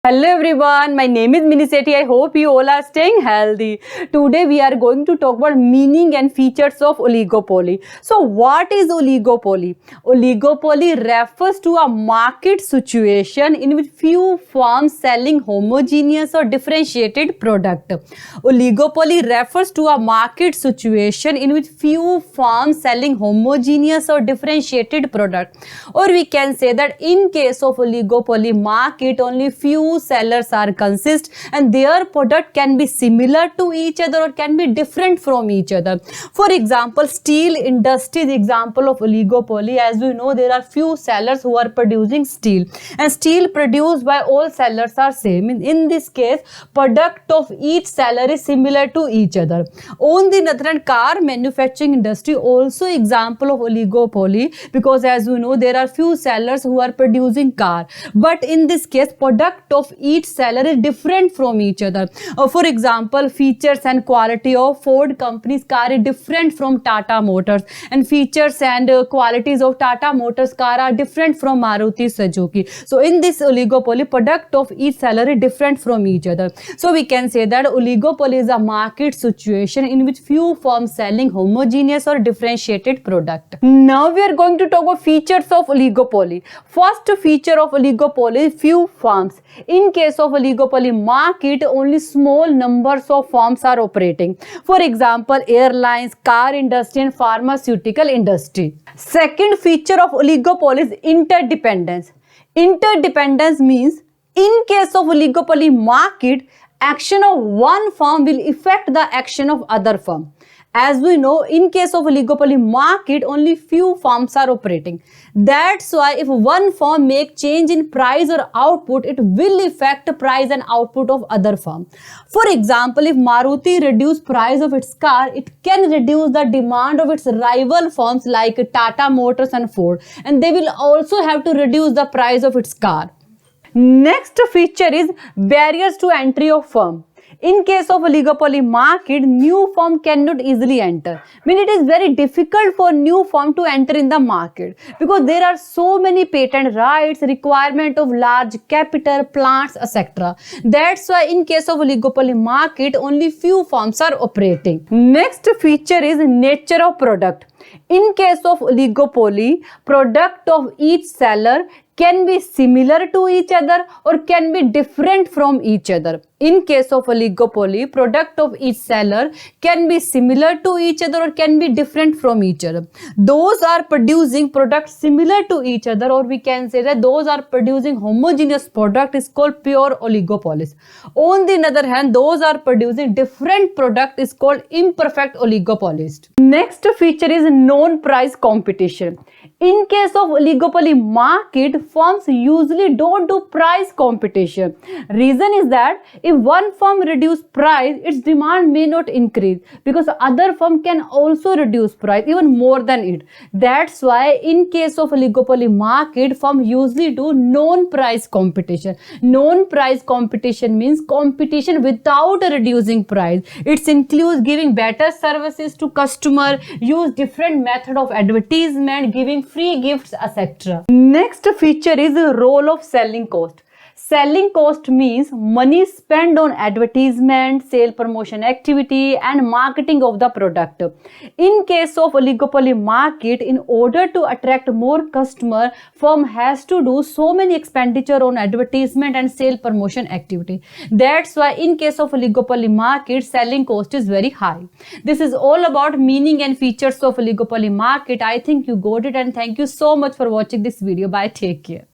Hello everyone, my name is Miniseti. I hope you all are staying healthy. Today we are going to talk about meaning and features of oligopoly. So what is oligopoly? Oligopoly refers to a market situation in which few firms selling homogeneous or differentiated product. Oligopoly refers to a market situation in which few firms selling homogeneous or differentiated product. Or we can say that in case of oligopoly market, only few sellers are consist and their product can be similar to each other or can be different from each other. For example, steel industry is example of oligopoly. As we know, there are few sellers who are producing steel, and steel produced by all sellers are same. In this case, product of each seller is similar to each other. On the other hand, car manufacturing industry also example of oligopoly, because as we know, there are few sellers who are producing car, but in this case product of each seller is different from each other. For example, features and quality of Ford company's car is different from Tata Motors, and features and qualities of Tata Motors car are different from Maruti Suzuki. So in this oligopoly, product of each seller is different from each other. So we can say that oligopoly is a market situation in which few firms selling homogeneous or differentiated product. Now we are going to talk about features of oligopoly. First feature of oligopoly is few firms. In case of oligopoly market, only small numbers of firms are operating. For example, airlines, car industry and pharmaceutical industry. Second feature of oligopoly is interdependence. Interdependence means in case of oligopoly market, action of one firm will affect the action of other firm. As we know, in case of oligopoly market, only few firms are operating. That's why if one firm make change in price or output, it will affect price and output of other firm. For example, if Maruti reduce price of its car, it can reduce the demand of its rival firms like Tata Motors and Ford, and they will also have to reduce the price of its car. Next feature is barriers to entry of firm. In case of oligopoly market, new firm cannot easily enter. It is very difficult for new firm to enter in the market because there are so many patent rights, requirement of large capital, plants, etc. That's why in case of oligopoly market, only few firms are operating. Next feature is nature of product. In case of oligopoly, product of each seller can be similar to each other or can be different from each other. In case of oligopoly, product of each seller can be similar to each other or can be different from each other. Those are producing products similar to each other, or we can say that those are producing homogeneous product is called pure oligopolies. On the other hand, those are producing different product is called imperfect oligopolist. Next feature is non-price competition. In case of oligopoly market, firms usually don't do price competition. Reason is that if one firm reduce price, its demand may not increase because other firm can also reduce price even more than it. That's why in case of oligopoly market, firm usually do non-price competition. Non-price competition means competition without reducing price. It includes giving better services to customer, use different method of advertisement, giving free gifts, etc. Next feature is the role of selling cost. Selling cost means money spent on advertisement, sale promotion activity and marketing of the product. In case of oligopoly market, in order to attract more customer, firm has to do so many expenditure on advertisement and sale promotion activity. That's why in case of oligopoly market, selling cost is very high. This is all about meaning and features of oligopoly market. I think you got it, and thank you so much for watching this video. Bye, take care.